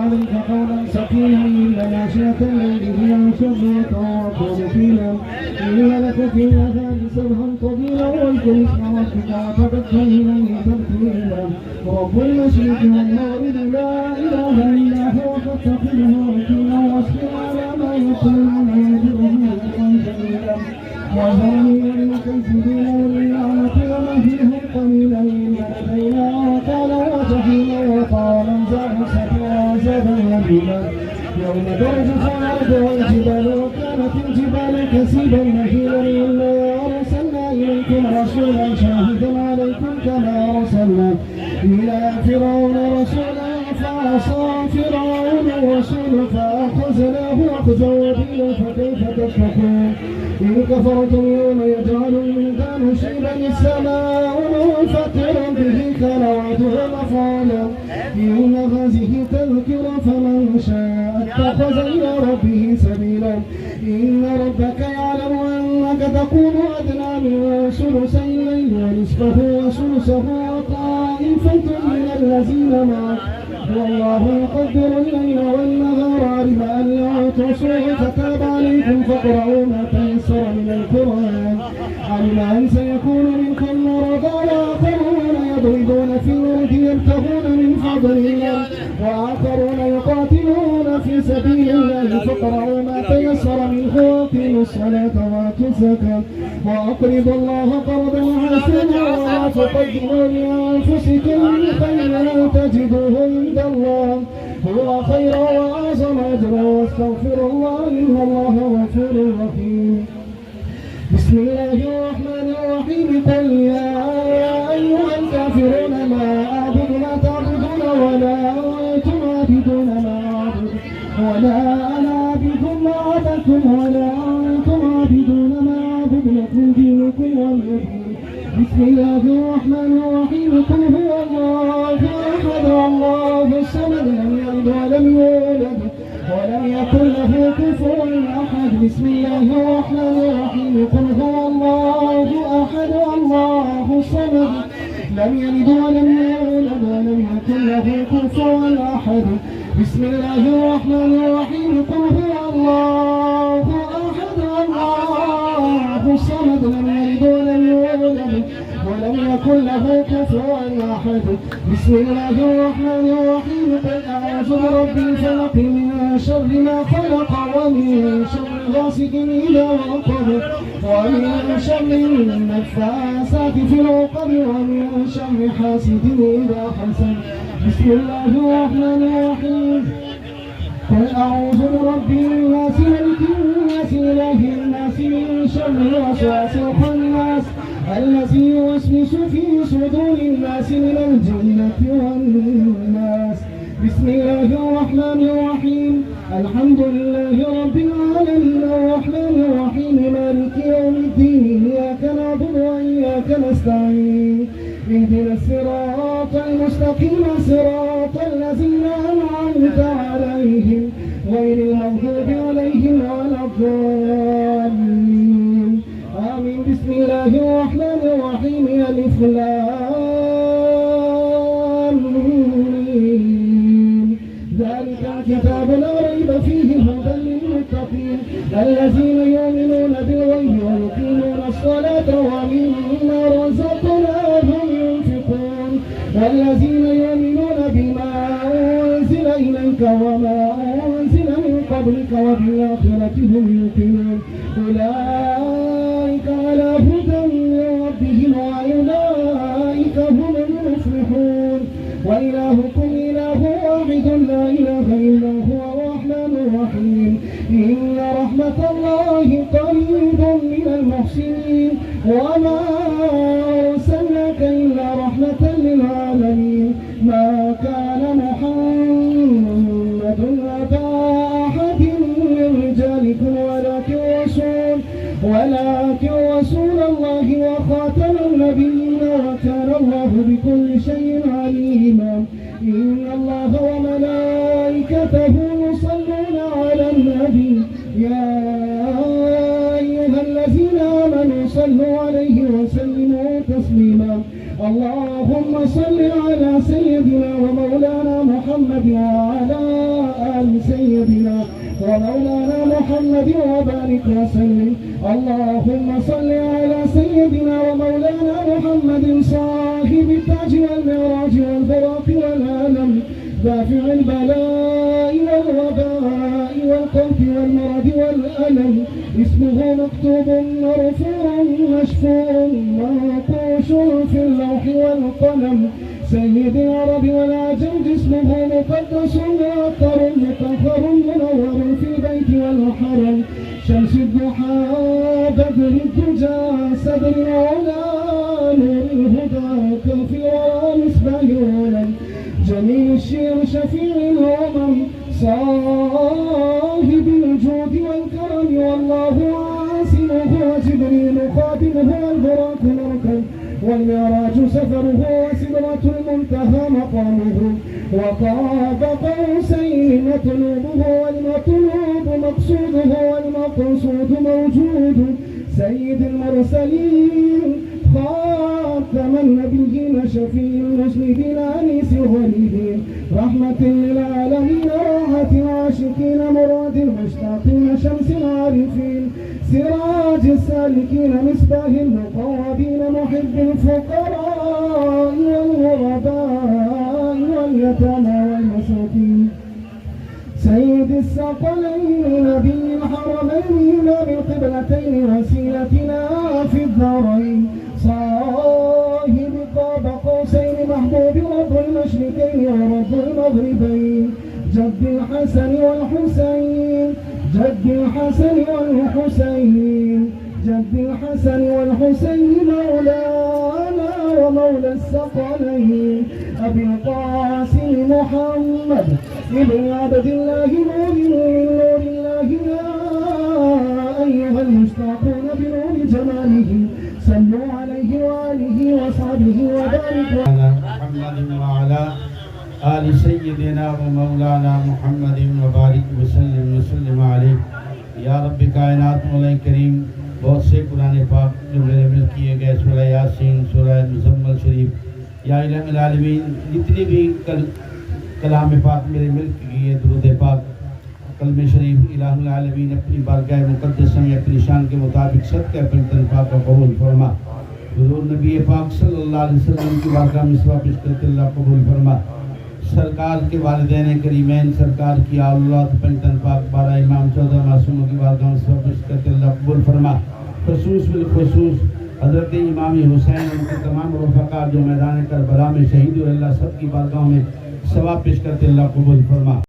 عليك قولا سقيلا إن ناشئة الليل هي شبهة وقول فينا إن لك في الأذان سبها طويلا واذكر اسم ربك وتبتل إليه تبتيلا رب المشرق والمغرب لا إله إلا هو فاتخذه وكيلا واصبر على ما يقولون ويجره رزقا جميلا وذرني والمكذبين والنعمة ومهلهم قليلا إن لدينا وقالا وجحيما وطالا زادا وبيلا يوم ترجف الأرض والجبال وكانت الجبال كثيبا مهيلا إنا أرسلنا إليكم رسولا شاهدا عليكم كما أرسلنا إلى فرعون رسولا فعصى فرعون الرسول فأخذناه أخذا وبيلا فكيف تتقون إن كفرتم يوم يجعل الولدان شيبا السماء منفطرا به كان وعده مفعولا إن هذه تذكرة فمن شاء اتخذ إلى ربه سبيلا إن ربك يعلم أنك تقوم أدنى من ثلثي الليل ونصفه وثلثه وطائفة من الذين معك والله يقدر الليل والنهار علم أن لا تحصوه فتاب عليكم فاقرؤوا ما تيسر من القرآن علم أن سيكون منكم مرضى وآخرون يضربون في الأرض يبتغون من فضل الله وآخرون يقاتلون في سبيل الله فاقرؤوا ما تيسر منه وأقيموا الصلاة وآتوا الزكاة وأقرضوا الله قرضا حسنا ولا تقدموا لأنفسكم من خير تجدوه عند الله هو خير وأعظم أجرا واستغفر الله إن الله غفور رحيم. بسم الله الرحمن الرحيم قل يا أيها الكافرون ما أعبد ما تعبدون ولا أنتم عابدون ما أعبد ولا أنا عابد ما عبدتم ولا أنتم عابدون ما أعبد لكم دينكم ولي دين. بسم الله الرحمن الرحيم قل هو الله أحد الله الصمد لم يلد ولم يولد ولم يكن له كفوا أحد. بسم الله الرحمن الرحيم قل هو الله أحد الله الصمد لم يلد ولم يولد ولم يكن له كفوا أحد. بسم الله الرحمن الرحيم قل هو الله أحد الله الصمد لم يلد ولم يولد ولم يكن له كفوا أحد. بسم الله الرحمن الرحيم قل أعوذ برب الفلق من شر ما خلق ومن شر غاسق إذا وقب ومن شر النفاثات في العقد ومن شر حاسد إذا حسد. بسم الله الرحمن الرحيم قل أعوذ برب الناس ملك الناس إله الناس من شر الوسواس الخناس الذي يوسوس في صدور الناس من الجنة والناس. بسم الله الرحمن الرحيم الحمد لله رب العالمين الرحمن الرحيم مالك يوم الدين إياك نعبد وإياك نستعين اهدنا الصراط المستقيم صراط الذين أنعمت عليهم غير المغضوب عليهم ولا الضالين آمين. بسم الله الرحمن الرحيم ألف لام ميم ذلك الكتاب لا ريب فيه هدى للمتقين الذين يؤمنون بالغيب ويقيمون الصلاة ومما رزقناهم ينفقون والذين يؤمنون بما أنزل إليك وما أنزل من قبلك وبالآخرة هم يوقنون أولئك على هدى من ربهم وأولئك هم المفلحون. وإلهكم إله واحد لا إله إلا هو الرحمن الرحيم إن رحمة الله قريب من المحسنين وما أرسلناك إلا رحمة للعالمين. ما كان محمد أبا أحد من رجالكم ولكن رسول الله وخاتم على النبيين وكان الله بكل شيء عليما إن الله وملائكته يصلون على النبي يا أيها الذين آمنوا صلوا عليه وسلموا تسليما اللهم صل على سيدنا ومولانا محمد وعلى آل سيدنا ومولانا محمد وبارك وسلم اللهم صل على سيدنا ومولانا محمد صاحب التاج والمعراج والبراق والعالم دافع البلاء والوباء والقوت والمرض والألم اسمه مكتوب مرفوع مشفوع منقوش في اللوح والقلم سيد العرب والعجم اسمه مقدس معطر مطهر منور في البيت والحرم شمس الضحى بدر الدجى صدر العلا نور الهدى كف الورى مصباح العلم جميل الشير شفيع الأمم صاحب الجود والكرم والله عاصمه وجبريل خادمه والبراق مركب والمعراج سفره وسدرة المنتهى مقامه وقاب قوسين مطلوبه والمطلوب مقصوده والمقصود موجود سيد المرسلين خاتم النبيين شفيع المسلمين أنيس الغريبين رحمة للعالمين راحة العاشقين مراد المشتاقين شمس العارفين سراج السالكين مصباح المقربين محب الفقراء والغرباء واليتامى والمساكين سيد الثقلين نبي الحرمين إمام القبلتين وسيلتنا في الدارين صاحب قاب قوسين محبوب رب المشرقين ورب المغربين جد الحسن والحسين جد الحسن والحسين جد الحسن والحسين مولانا ومولى الثقلين أبي القاسم محمد ابن عبد الله نور من نور الله يا أيها المشتاقون بنور جماله صلوا عليه وآله وصحبه وبارك محمد وعلى آل سيدنا ومولانا محمد وبارك वसल्लम अलैहि या रब कायनात मौला करीम बहुत से कुरान पाक जो मेरे मिल किए गए सूरह यासीन सूरह मुज़म्मिल शरीफ या इलाहुल आलमीन जितने भी कलाम पाक मेरे मिल किए दुरूद पाक कलमे शरीफ इलाहुल आलमीन अपनी बारगाह मुक़द्दस में अपनी शान के मुताबिक सदक़े अपनी तनख्वाह को कबूल फरमा हुज़ूर नबी पाक सल्लल्लाहु अलैहि वसल्लम की बारगाह में सवाब पेश करके अल्लाह कबूल फरमा सरकार के वालिदैन करीमैन सरकार की औलाद पंचतन पाक 12 इमाम 14 मासूमों की बारगाह में सवाब पेश करके अल्लाह कबूल फरमा खसूस बिल खसूस हज़रत इमाम हुसैन उनके तमाम रफ़क़ा जो मैदान करबला में शहीद हुए अल्लाह सब की बारगाह में सवाब पेश करके अल्लाह कबूल फरमा।